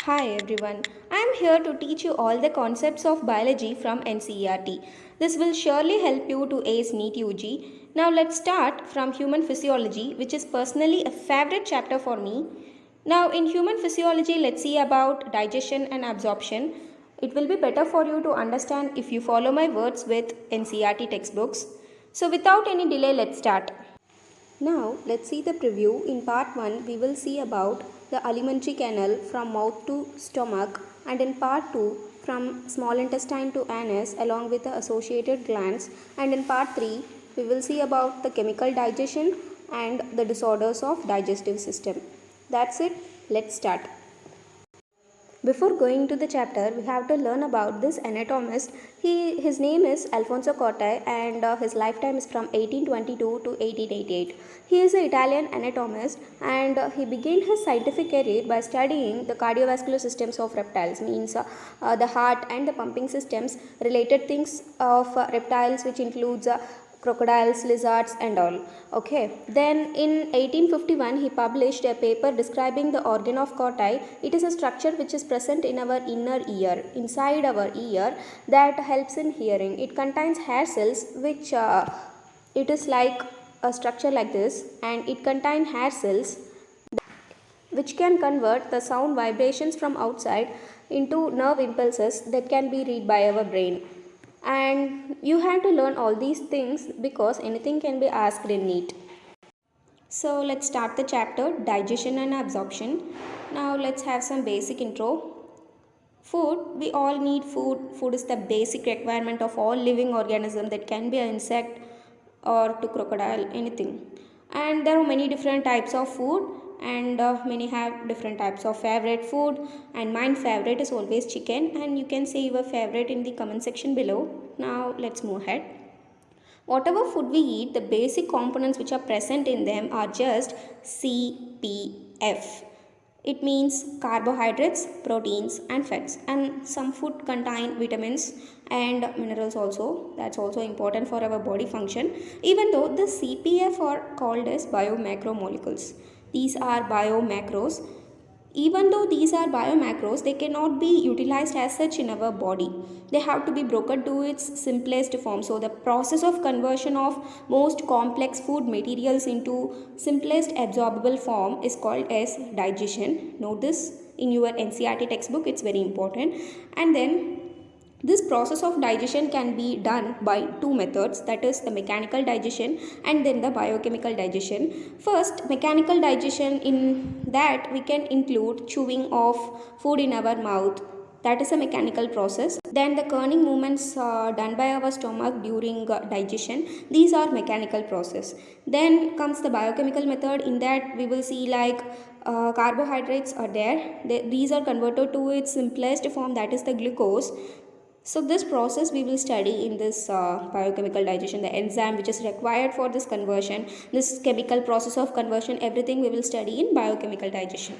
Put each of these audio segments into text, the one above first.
Hi everyone, I am here to teach you all the concepts of biology from NCERT. This will surely help you to ace NEET UG. Now let's start from human physiology, which is personally a favorite chapter for me. Now in human physiology, let's see about digestion and absorption. It will be better for you to understand if you follow my words with NCERT textbooks. So without any delay, let's start. Now let's see the preview. In part 1 we will see about the alimentary canal from mouth to stomach, and in part 2 from small intestine to anus along with the associated glands, and in part 3 we will see about the chemical digestion and the disorders of digestive system. That's it. Let's start. Before going to the chapter, we have to learn about this anatomist. His name is Alfonso Corti, and his lifetime is from 1822 to 1888. He is an Italian anatomist, and he began his scientific career by studying the cardiovascular systems of reptiles, means the heart and the pumping systems, related things of reptiles, which includes crocodiles, lizards, and all. Okay, then in 1851 he published a paper describing the organ of Corti. It is a structure which is present in our inner ear, inside our ear, that helps in hearing. It contains hair cells, which it is like a structure like this, and it contains hair cells which can convert the sound vibrations from outside into nerve impulses that can be read by our brain. And you have to learn all these things because anything can be asked in NEET. So let's start the chapter digestion and absorption. Now let's have some basic intro. Food, we all need food. Food is the basic requirement of all living organism, that can be an insect or to crocodile, anything. And there are many different types of food, and many have different types of favorite food, and mine favorite is always chicken, and you can say your favorite in the comment section below. Now let's move ahead. Whatever food we eat, the basic components which are present in them are just CPF. It means carbohydrates, proteins, and fats. And some food contain vitamins and minerals also. That's also important for our body function. Even though the CPF are called as biomacromolecules. These are biomacros. Even though these are biomacros, they cannot be utilized as such in our body. They have to be broken to its simplest form. So the process of conversion of most complex food materials into simplest absorbable form is called as digestion. Note this in your NCERT textbook, it's very important. And then this process of digestion can be done by two methods, that is the mechanical digestion and then the biochemical digestion. First, mechanical digestion, in that we can include chewing of food in our mouth. That is a mechanical process. Then the churning movements done by our stomach during digestion. These are mechanical process. Then comes the biochemical method. In that we will see like carbohydrates are there. These are converted to its simplest form, that is the glucose. So this process we will study in this biochemical digestion, the enzyme which is required for this conversion, this chemical process of conversion, everything we will study in biochemical digestion.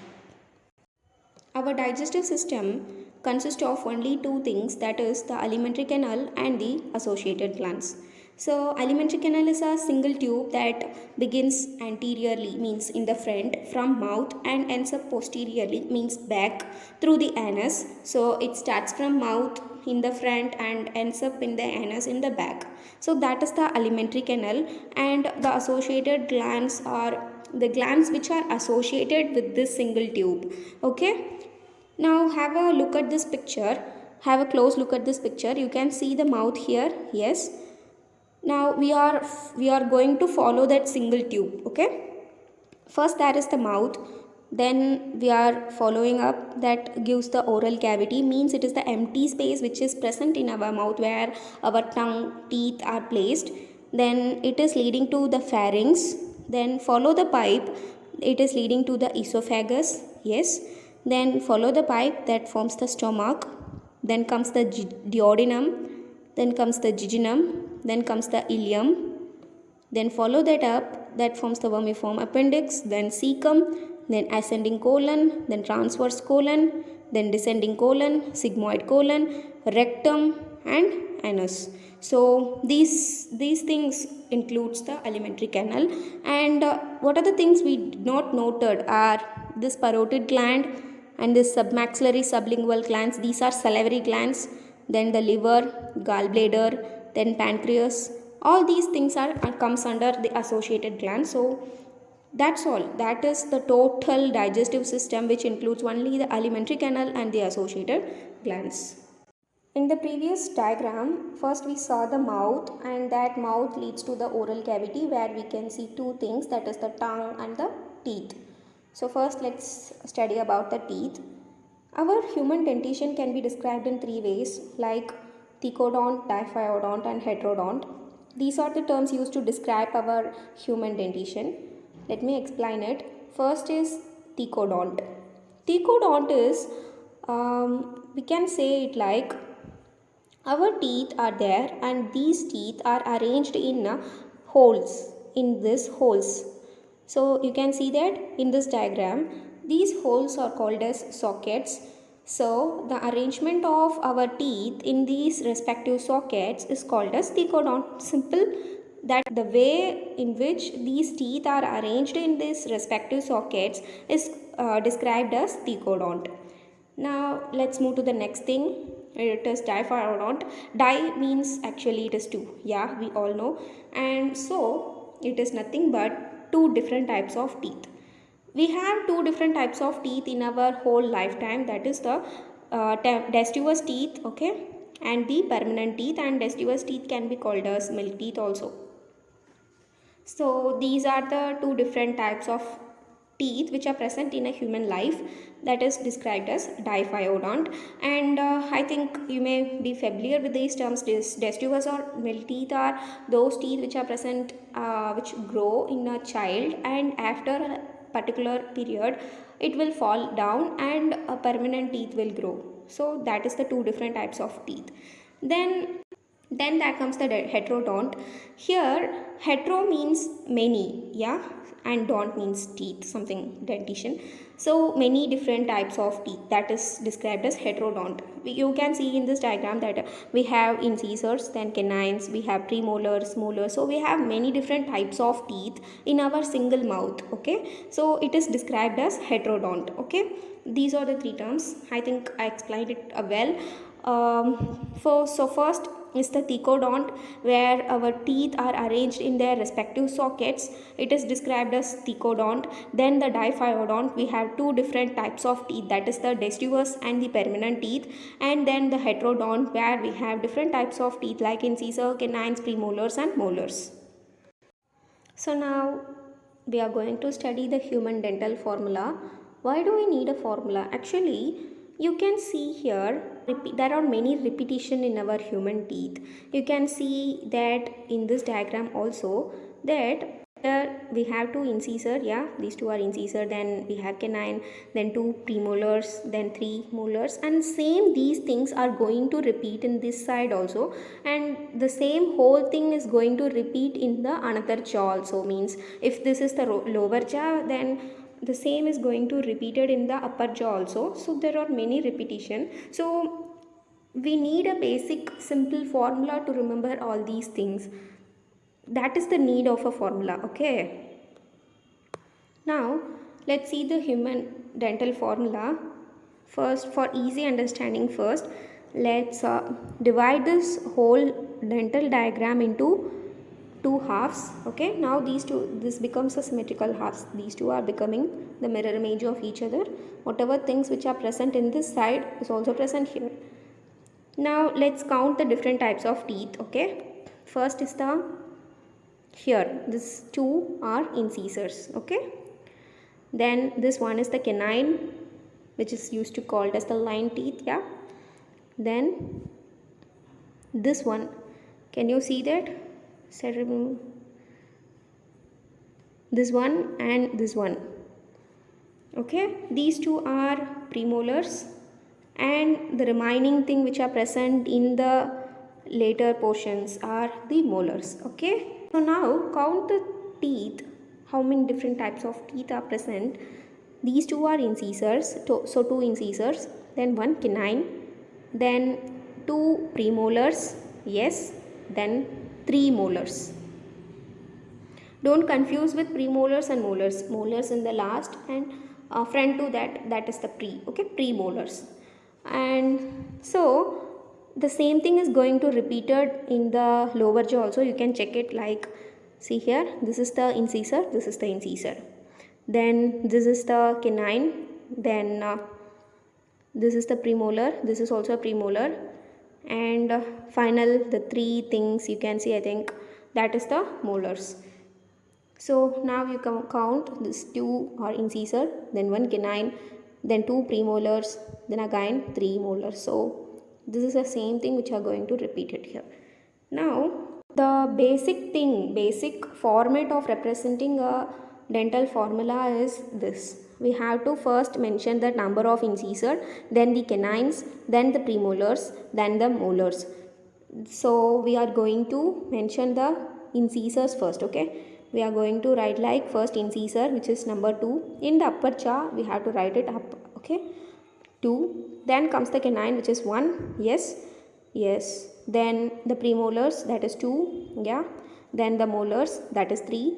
Our digestive system consists of only two things, that is the alimentary canal and the associated glands. So alimentary canal is a single tube that begins anteriorly, means in the front from mouth, and ends up posteriorly, means back through the anus. So it starts from mouth in the front and ends up in the anus in the back. So that is the alimentary canal, and the associated glands are the glands which are associated with this single tube. Okay, now have a look at this picture. Have a close look at this picture. You can see the mouth here. Yes. Now we are going to follow that single tube. Okay. First there is the mouth. Then we are following up, that gives the oral cavity, means it is the empty space which is present in our mouth where our tongue, teeth are placed. Then it is leading to the pharynx. Then follow the pipe. It is leading to the esophagus. Yes. Then follow the pipe, that forms the stomach. Then comes the duodenum. Then comes the jejunum. Then comes the ileum. Then follow that up, that forms the vermiform appendix. Then cecum. Then ascending colon. Then transverse colon. Then descending colon, sigmoid colon, rectum, and anus. So these things includes the alimentary canal. And what are the things we not noted are this parotid gland and the submaxillary sublingual glands, these are salivary glands, then the liver, gallbladder, then pancreas. All these things are comes under the associated glands. So that's all. That is the total digestive system, which includes only the alimentary canal and the associated glands. In the previous diagram, first we saw the mouth, and that mouth leads to the oral cavity where we can see two things, that is the tongue and the teeth. So first let's study about the teeth. Our human dentition can be described in three ways, like thecodont, diphyodont and heterodont. These are the terms used to describe our human dentition. Let me explain it. First is thecodont. Thecodont is, we can say it like, our teeth are there and these teeth are arranged in holes, in these holes. So you can see that in this diagram, these holes are called as sockets. So the arrangement of our teeth in these respective sockets is called as thecodont. Simple, that the way in which these teeth are arranged in these respective sockets is described as thecodont. Now let's move to the next thing. It is diphyodont. Di means actually it is two. Yeah, we all know. And so it is nothing but two different types of teeth. We have two different types of teeth in our whole lifetime. That is the deciduous teeth, okay, and the permanent teeth. And deciduous teeth can be called as milk teeth also. So these are the two different types of teeth which are present in a human life, that is described as diphyodont. And I think you may be familiar with these terms. Deciduous or milk teeth are those teeth which are present, which grow in a child, and after a particular period it will fall down and a permanent teeth will grow. So that is the two different types of teeth. Then that comes the heterodont. Here hetero means many, yeah, and don't means teeth, something dentition. So many different types of teeth, that is described as heterodont. You can see in this diagram that we have incisors, then canines, we have premolars, molars. So we have many different types of teeth in our single mouth, okay. So it is described as heterodont, okay. These are the three terms. I think I explained it well. So first is the thecodont, where our teeth are arranged in their respective sockets. It is described as thecodont. Then the diphyodont, we have two different types of teeth, that is the deciduous and the permanent teeth. And then the heterodont, where we have different types of teeth like incisor, canines, premolars and molars. So now we are going to study the human dental formula. Why do we need a formula? Actually, you can see here there are many repetition in our human teeth. You can see that in this diagram also, that we have two incisor, yeah, these two are incisor, then we have canine, then two premolars, then three molars, and same these things are going to repeat in this side also, and the same whole thing is going to repeat in the another jaw also. Means if this is the lower jaw, then the same is going to repeated in the upper jaw also. So there are many repetition. So we need a basic simple formula to remember all these things. That is the need of a formula, okay. Now let's see the human dental formula. First, for easy understanding, first let's divide this whole dental diagram into two halves, okay. Now this becomes a symmetrical halves. These two are becoming the mirror image of each other. Whatever things which are present in this side is also present here. Now let's count the different types of teeth, okay. First is the, here these two are incisors, okay. Then this one is the canine, which is used to called as the line teeth, yeah. Then this one, can you see that? This one and this one, okay. These two are premolars, and the remaining thing which are present in the later portions are the molars, okay. So now count the teeth, how many different types of teeth are present. These two are incisors, so two incisors, then one canine, then two premolars, yes, then three molars. Don't confuse with premolars and molars. Molars in the last and front to that is the premolars. And so the same thing is going to repeated in the lower jaw also. You can check it, like see here, this is the incisor, this is the incisor, then this is the canine, then this is the premolar, this is also a premolar, and final the three things you can see, I think that is the molars. So now you can count, this two are incisor, then one canine, then two premolars, then again three molars. So this is the same thing which are going to repeat it here. Now the basic format of representing a dental formula is this. We have to first mention the number of incisor, then the canines, then the premolars, then the molars. So we are going to mention the incisors first, okay. We are going to write like first incisor, which is number 2. In the upper jaw we have to write it up, okay, 2. Then comes the canine, which is 1, yes, then the premolars, that is 2, yeah, then the molars, that is 3,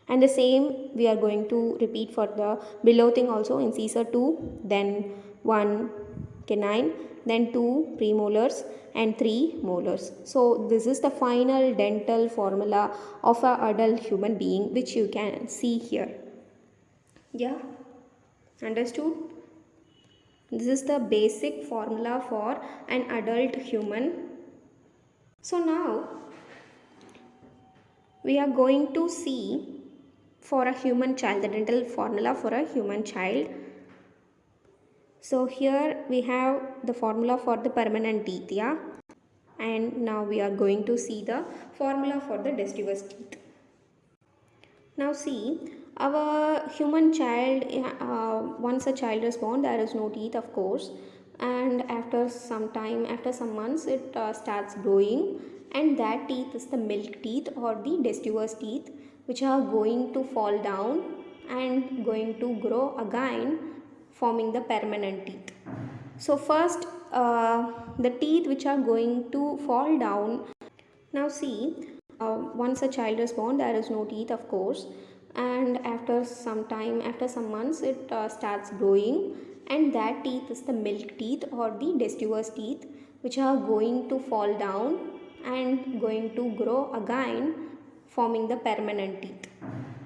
and the same we are going to repeat for the below thing also. Incisor 2, then 1 canine, then 2 premolars and 3 molars. So this is the final dental formula of an adult human being, which you can see here. Yeah, understood? This is the basic formula for an adult human. So now we are going to see for a human child, the dental formula for a human child. So here we have the formula for the permanent teeth, yeah, and now we are going to see the formula for the deciduous teeth. Now see, our human child, once a child is born, there is no teeth, of course, and after some time, after some months, it starts growing, and that teeth is the milk teeth or the deciduous teeth, which are going to fall down and going to grow again, forming the permanent teeth. So first the teeth which are going to fall down. Now see, once a child is born, there is no teeth, of course, and after some time, after some months, it starts growing, and that teeth is the milk teeth or the deciduous teeth, which are going to fall down and going to grow again, forming the permanent teeth.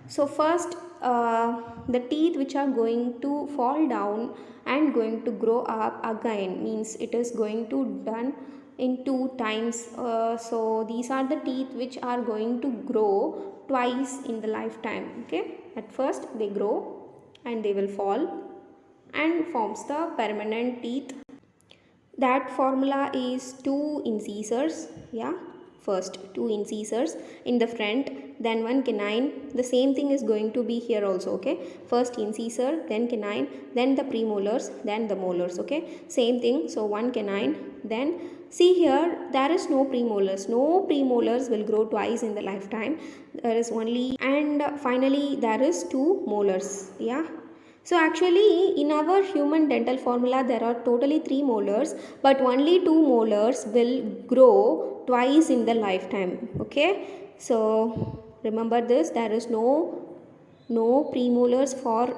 So first the teeth which are going to fall down and going to grow up again, means it is going to done in 2 times. So these are the teeth which are going to grow twice in the lifetime, okay. At first they grow and they will fall and forms the permanent teeth. That formula is 2 incisors, yeah, first 2 incisors in the front, then 1 canine. The same thing is going to be here also, okay. First incisor, then canine, then the premolars, then the molars, okay. Same thing, so 1 canine, then see here, there is no premolars. No premolars will grow twice in the lifetime. There is only, and finally there is 2 molars, yeah. So actually in our human dental formula there are totally 3 molars, but only 2 molars will grow twice in the lifetime, okay. So remember this, there is no premolars for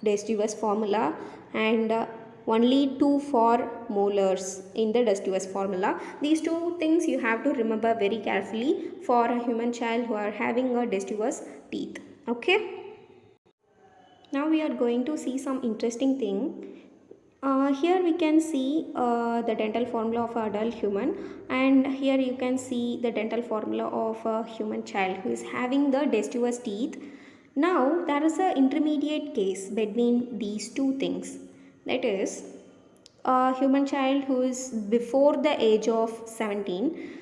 deciduous formula, and only 2 for molars in the deciduous formula. These 2 things you have to remember very carefully for a human child who are having a deciduous teeth, okay. Now we are going to see some interesting thing. Here we can see the dental formula of an adult human, and here you can see the dental formula of a human child who is having the deciduous teeth. Now there is an intermediate case between these 2 things, that is a human child who is before the age of 17.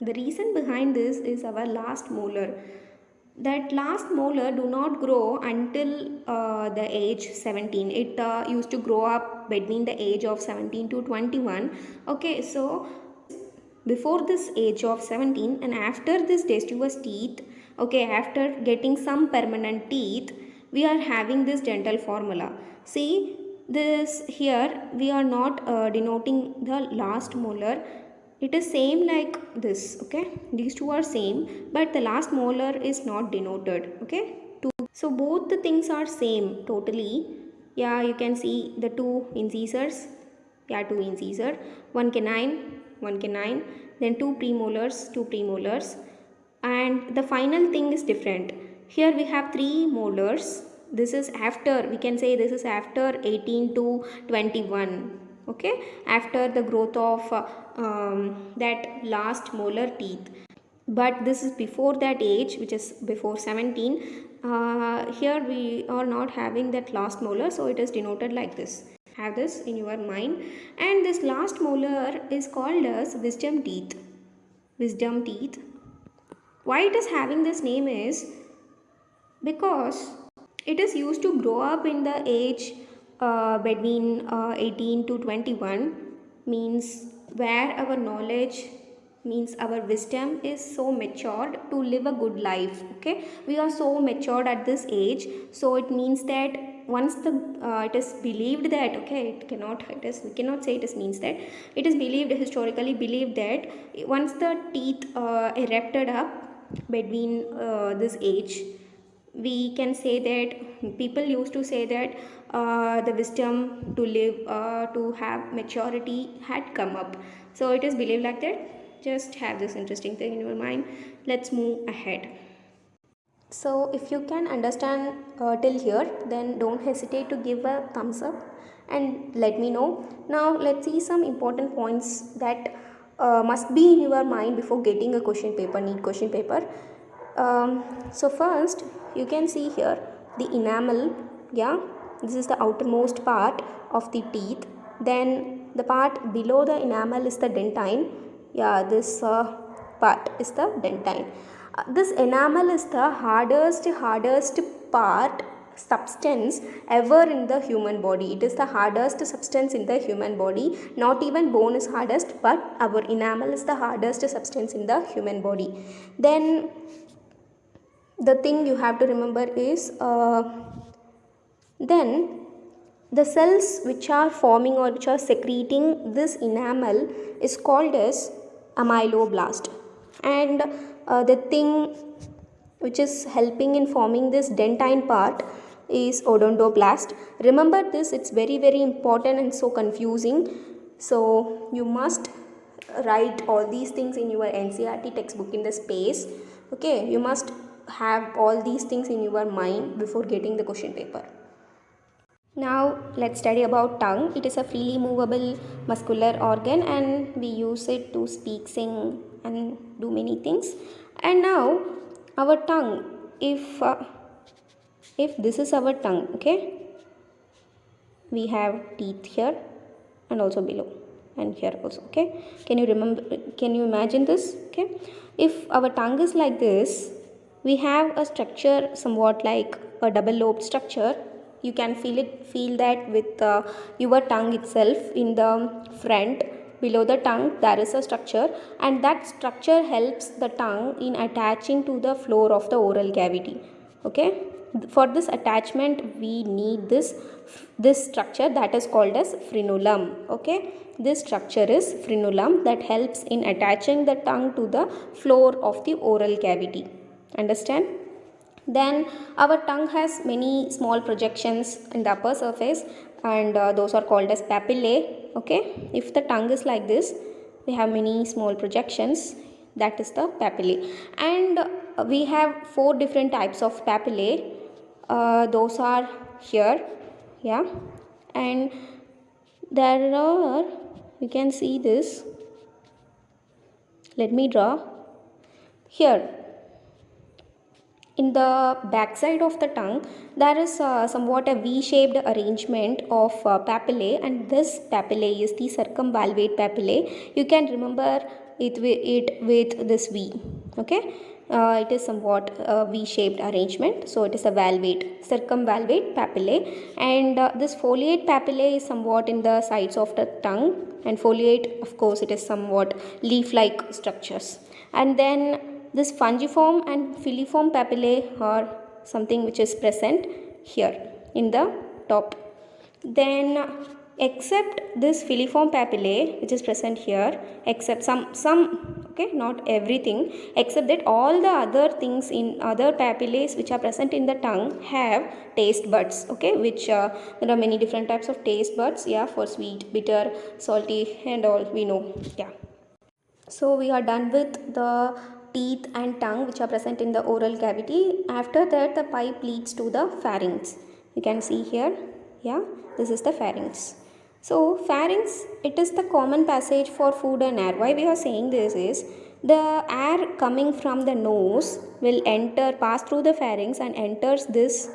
The reason behind this is our last molar. That last molar do not grow until the age 17. It used to grow up between the age of 17 to 21, okay. So before this age of 17 and after this deciduous teeth, okay, after getting some permanent teeth, we are having this dental formula. See this here, we are not denoting the last molar. It is same like this, okay. These 2 are same, but the last molar is not denoted, okay. So both the things are same totally. Yeah, you can see the two incisors. Yeah, two incisor, one canine, one canine, then two premolars, two premolars, and the final thing is different. Here we have three molars. This is after, we can say this is after 18 to 21. Okay, after the growth of that last molar teeth, but this is before that age, which is before 17. Here we are not having that last molar, so it is denoted like this. Have this in your mind. And this last molar is called as wisdom teeth. Wisdom teeth. Why it is having this name is because it is used to grow up in the age between 18 to 21, means where our knowledge, means our wisdom is so matured to live a good life. Okay, we are so matured at this age, so it means that once the it is believed that, okay, it is, we cannot say it is means that, it is believed, historically believed that once the teeth erupted up between this age, we can say that people used to say that the wisdom to live, to have maturity had come up. So it is believed like that. Just have this interesting thing in your mind. Let's move ahead. So if you can understand till here, then don't hesitate to give a thumbs up and let me know. Now let's see some important points that must be in your mind before getting a question paper, neat question paper. So first you can see here the enamel. Yeah, this is the outermost part of the teeth. Then the part below the enamel is the dentine. Yeah, this part is the dentine. This enamel is the hardest part, substance ever in the human body. It is the hardest substance in the human body. Not even bone is hardest, but our enamel is the hardest substance in the human body. Then the thing you have to remember is then the cells which are forming or which are secreting this enamel is called as amyloblast, and the thing which is helping in forming this dentine part is odontoblast. Remember this, it's very important and so confusing, so you must write all these things in your NCERT textbook in the space. Okay, you must have all these things in your mind before getting the question paper. Now let's study about tongue. It is a freely movable muscular organ and we use it to speak, sing and do many things. And now our tongue, if this is our tongue, okay, we have teeth here and also below and here also. Okay, can you remember, can you imagine this? Okay, if our tongue is like this, we have a structure somewhat like a double lobed structure. You can feel that with your tongue itself. In the front below the tongue there is a structure, and that structure helps the tongue in attaching to the floor of the oral cavity. Okay, for this attachment we need this structure that is called as frenulum. Okay, this structure is frenulum that helps in attaching the tongue to the floor of the oral cavity. Understand? Then our tongue has many small projections in the upper surface, and those are called as papillae. Okay, if the tongue is like this, we have many small projections, that is the papillae. And we have 4 different types of papillae. Those are here, yeah, and there are, you can see this, let me draw here. In the back side of the tongue, there is somewhat a V-shaped arrangement of papillae, and this papillae is the circumvalvate papillae. You can remember it with this V. Okay, it is somewhat a V-shaped arrangement, so it is a circumvalvate papillae, and this foliate papillae is somewhat in the sides of the tongue, and foliate, of course, it is somewhat leaf-like structures. And then this fungiform and filiform papillae are something which is present here in the top. Then except this filiform papillae which is present here, except some okay, not everything, except that all the other things in other papillae which are present in the tongue have taste buds, okay, which there are many different types of taste buds, yeah, for sweet, bitter, salty and all we know, yeah. So we are done with the teeth and tongue which are present in the oral cavity. After that the pipe leads to the pharynx. You can see here, yeah, this is the pharynx. So pharynx, it is the common passage for food and air. Why we are saying this is the air coming from the nose will enter, pass through the pharynx and enters this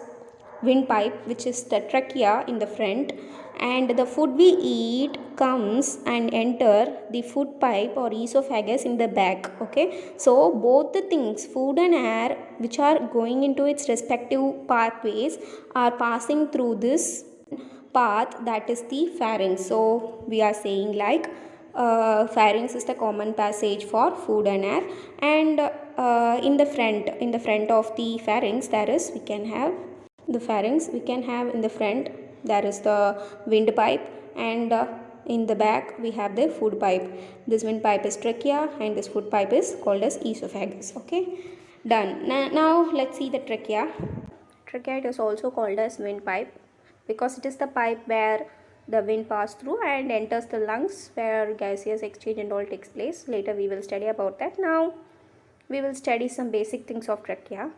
windpipe which is the trachea in the front, and the food we eat comes and enter the food pipe or esophagus in the back, okay. So both the things, food and air, which are going into its respective pathways are passing through this path, that is the pharynx. So we are saying like pharynx is the common passage for food and air, and in the front of the pharynx there is, we can have the pharynx, we can have in the front there is the windpipe, and in the back we have the food pipe. This windpipe is trachea and this food pipe is called as esophagus, okay. Done. Now let's see the trachea. Trachea, it is also called as windpipe because it is the pipe where the wind passes through and enters the lungs, where gaseous exchange and all takes place. Later we will study about that. Now we will study some basic things of trachea.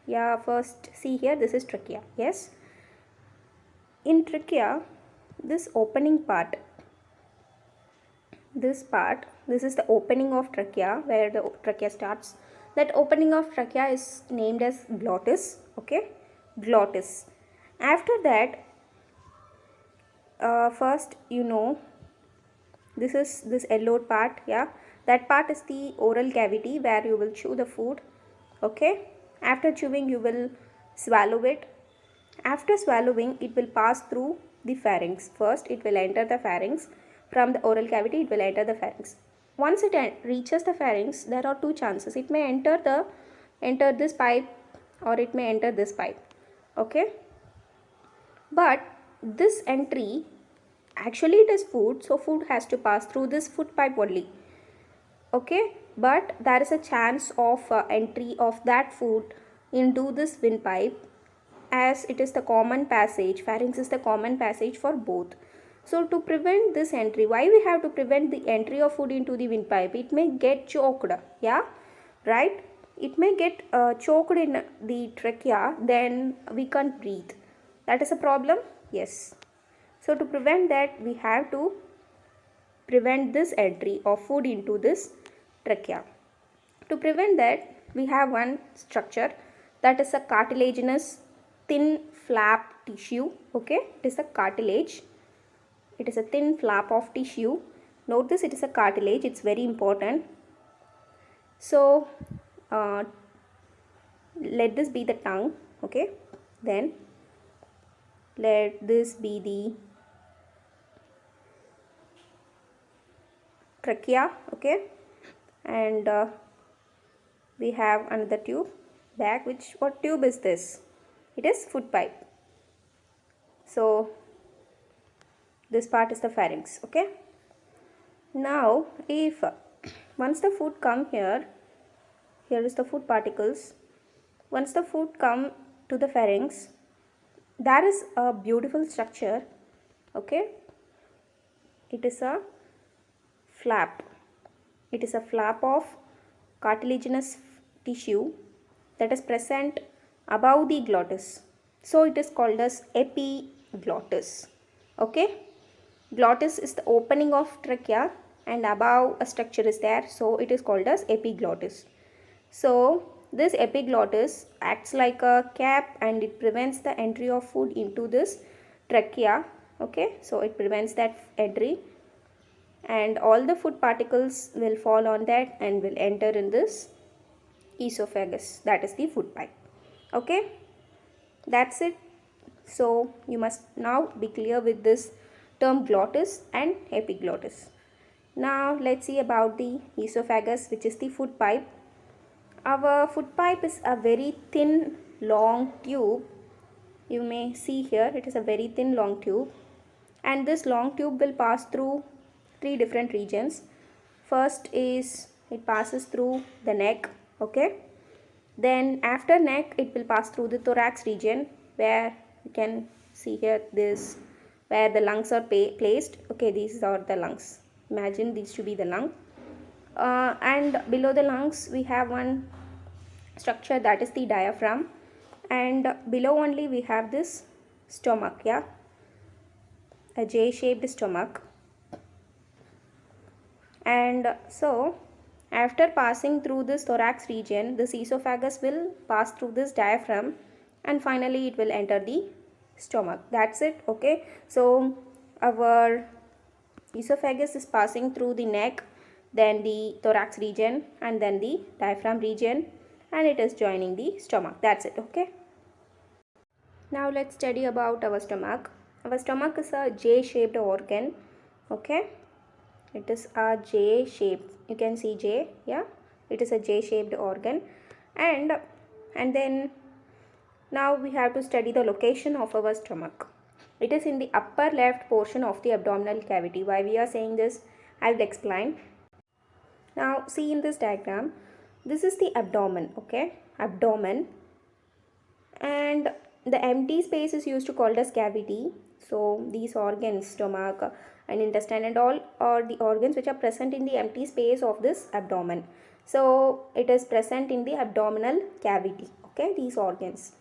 Yeah, first see here, this is trachea. Yes, in trachea, this opening part, this is the opening of trachea, where the trachea starts. That opening of trachea is named as glottis, okay, glottis. After that, first you know, this is this yellowed part, yeah, that part is the oral cavity where you will chew the food, okay. After chewing you will swallow it. After swallowing it will pass through the pharynx. First it will enter the pharynx. From the oral cavity it will enter the pharynx. Once it reaches the pharynx, there are two chances. It may enter this pipe or it may enter this pipe, okay. But this entry, actually it is food, so food has to pass through this food pipe only, okay. But there is a chance of entry of that food into this windpipe, as it is the common passage. Pharynx is the common passage for both. So to prevent this entry, why we have to prevent the entry of food into the windpipe? It may get choked, yeah, right. It may get choked in the trachea, then we can't breathe. That is a problem, yes. So to prevent that, we have to prevent this entry of food into this trachea. To prevent that, we have one structure, that is a cartilaginous thin flap tissue, okay. It is a cartilage, it is a thin flap of tissue. Note this, it is a cartilage, it's very important. So let this be the tongue, okay. Then let this be the trachea, okay. And we have another tube back, which, what tube is this? It is food pipe. So this part is the pharynx, okay. Now if once the food come here is the food particles. Once the food come to the pharynx, there is a beautiful structure, okay. It is a flap. It is a flap of cartilaginous tissue that is present above the glottis. So it is called as epiglottis, okay. Glottis is the opening of trachea and above a structure is there, so it is called as epiglottis. So this epiglottis acts like a cap and it prevents the entry of food into this trachea, okay. So it prevents that entry, and all the food particles will fall on that and will enter in this esophagus, that is the food pipe, okay. That's it. So you must now be clear with this term glottis and epiglottis. Now let's see about the esophagus, which is the food pipe. Our food pipe is a very thin long tube. You may see here, it is a very thin long tube, and this long tube will pass through three different regions. First is it passes through the neck, okay. Then after neck it will pass through the thorax region, where you can see here this where the lungs are placed, okay. These are the lungs, imagine these to be the lung, and below the lungs we have one structure, that is the diaphragm, and below only we have this stomach, yeah, a J-shaped stomach. And so after passing through this thorax region, this esophagus will pass through this diaphragm and finally it will enter the stomach. That's it, okay. So our esophagus is passing through the neck, then the thorax region, and then the diaphragm region, and it is joining the stomach. That's it, okay. Now let's study about our stomach. Our stomach is a J-shaped organ, okay. It is a J shape, you can see J, yeah, it is a J-shaped organ. And then now we have to study the location of our stomach. It is in the upper left portion of the abdominal cavity. Why we are saying this, I will explain. Now see in this diagram, this is the abdomen, okay, abdomen, and the empty space is used to called as cavity. So these organs, stomach and intestine and all, are the organs which are present in the empty space of this abdomen. So it is present in the abdominal cavity, okay, these organs.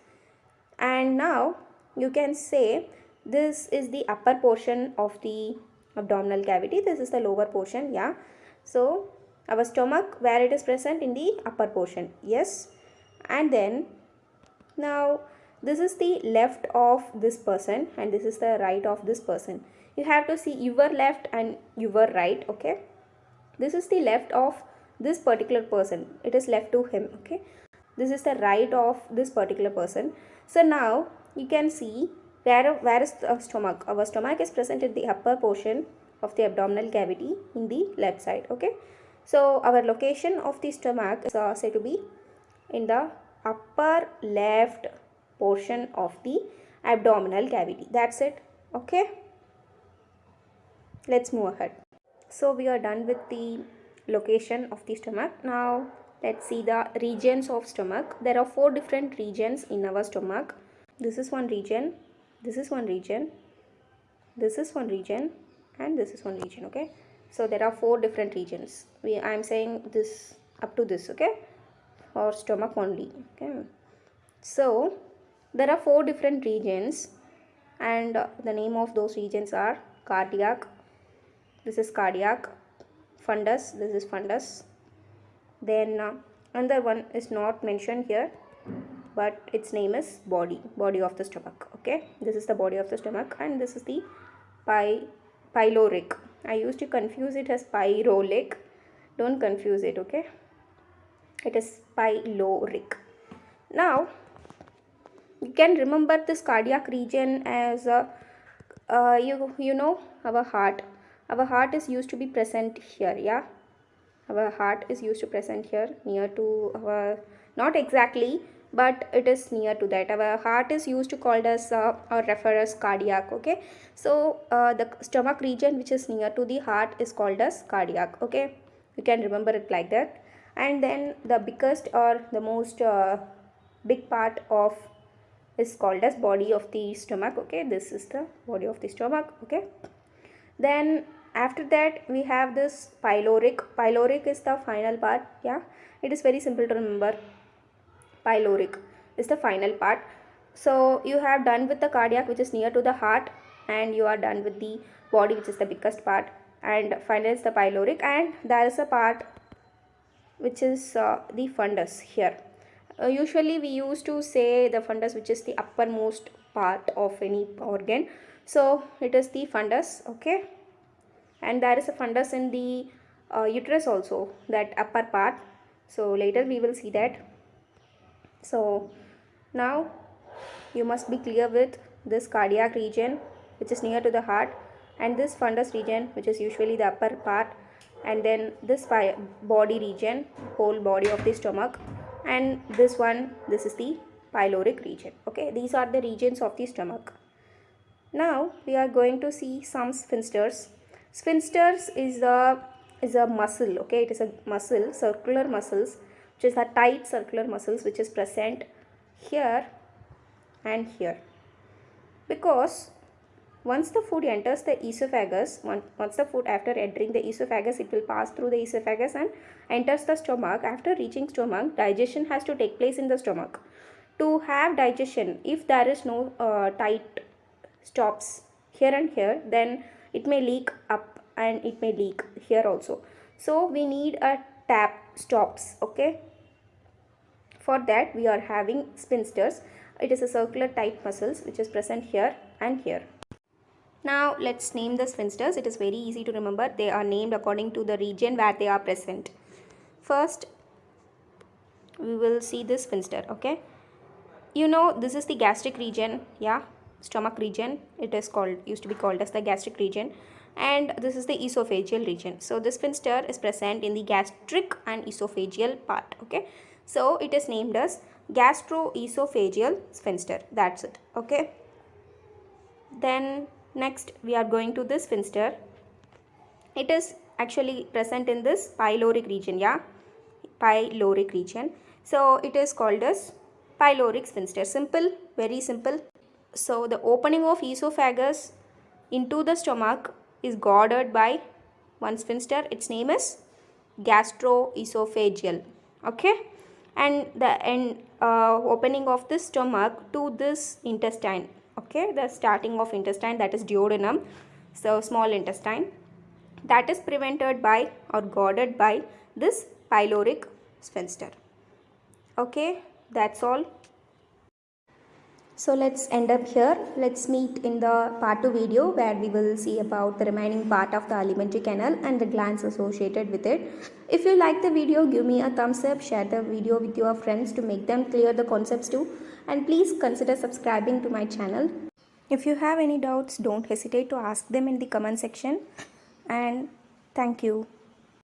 And now you can say this is the upper portion of the abdominal cavity, this is the lower portion, yeah. So our stomach, where it is present in the upper portion, yes. And then now this is the left of this person and this is the right of this person. You have to see your left and your right, okay. This is the left of this particular person, it is left to him, okay. This is the right of this particular person. So now you can see where is the stomach. Our stomach is present in the upper portion of the abdominal cavity in the left side, okay. So our location of the stomach is said to be in the upper left portion of the abdominal cavity. That's it, okay. Let's move ahead. So we are done with the location of the stomach. Now let's see the regions of stomach. There are 4 different regions in our stomach. This is one region, this is one region, this is one region, and this is one region, okay. So there are 4 different regions. I am saying this up to this, okay, for stomach only, okay. So there are 4 different regions, and the name of those regions are cardiac, this is cardiac, fundus, this is fundus, then another one is not mentioned here, but its name is body of the stomach, okay. This is the body of the stomach, and this is the pyloric. I used to confuse it as pyrolic, don't confuse it, okay. It is pyloric. Now you can remember this cardiac region as you know our heart is used to be present here, yeah. Our heart is used to present here near to our, not exactly, but it is near to that. Our heart is used to called as or refer as cardiac, okay. So the stomach region which is near to the heart is called as cardiac, okay. You can remember it like that. And then the biggest or the most big part of is called as body of the stomach, okay. This is the body of the stomach, okay. Then after that we have this pyloric is the final part, yeah. It is very simple to remember, pyloric is the final part. So you have done with the cardiac which is near to the heart, and you are done with the body which is the biggest part, and finally is the pyloric, and there is a part which is the fundus here. Usually we used to say the fundus which is the uppermost part of any organ, so it is the fundus, okay. And there is a fundus in the uterus also, that upper part, so later we will see that. So now you must be clear with this cardiac region which is near to the heart, and this fundus region which is usually the upper part, and then this body region, whole body of the stomach, and this is the pyloric region, okay. These are the regions of the stomach. Now we are going to see some sphincters. Sphincters is a muscle, okay? It is a muscle, circular muscles, which is a tight circular muscles which is present here and here. Because once the food enters the esophagus, once the food after entering the esophagus, it will pass through the esophagus and enters the stomach. After reaching stomach, digestion has to take place in the stomach. To have digestion, if there is no tight stops here and here, then it may leak up and it may leak here also. So we need a tap stops, okay? For that we are having sphincters. It is a circular tight muscles which is present here and here. Now let's name the sphincters. It is very easy to remember. They are named according to the region where they are present. First we will see this sphincter, okay? You know, this is the gastric region, yeah, stomach region. It is called, used to be called as the gastric region, and this is the esophageal region. So this sphincter is present in the gastric and esophageal part, okay? So it is named as gastroesophageal sphincter. That's it, okay? Then next we are going to this sphincter. It is actually present in this pyloric region, yeah, pyloric region. So it is called as pyloric sphincter. Simple, very simple. So the opening of esophagus into the stomach is guarded by one sphincter. Its name is gastroesophageal, okay? And the opening of the stomach to this intestine, okay, the starting of intestine, that is duodenum, so small intestine, that is prevented by or guarded by this pyloric sphincter. Okay, that's all. So let's end up here. Let's meet in the part 2 video where we will see about the remaining part of the alimentary canal and the glands associated with it. If you like the video, give me a thumbs up, share the video with your friends to make them clear the concepts too, and please consider subscribing to my channel. If you have any doubts, don't hesitate to ask them in the comment section, and thank you.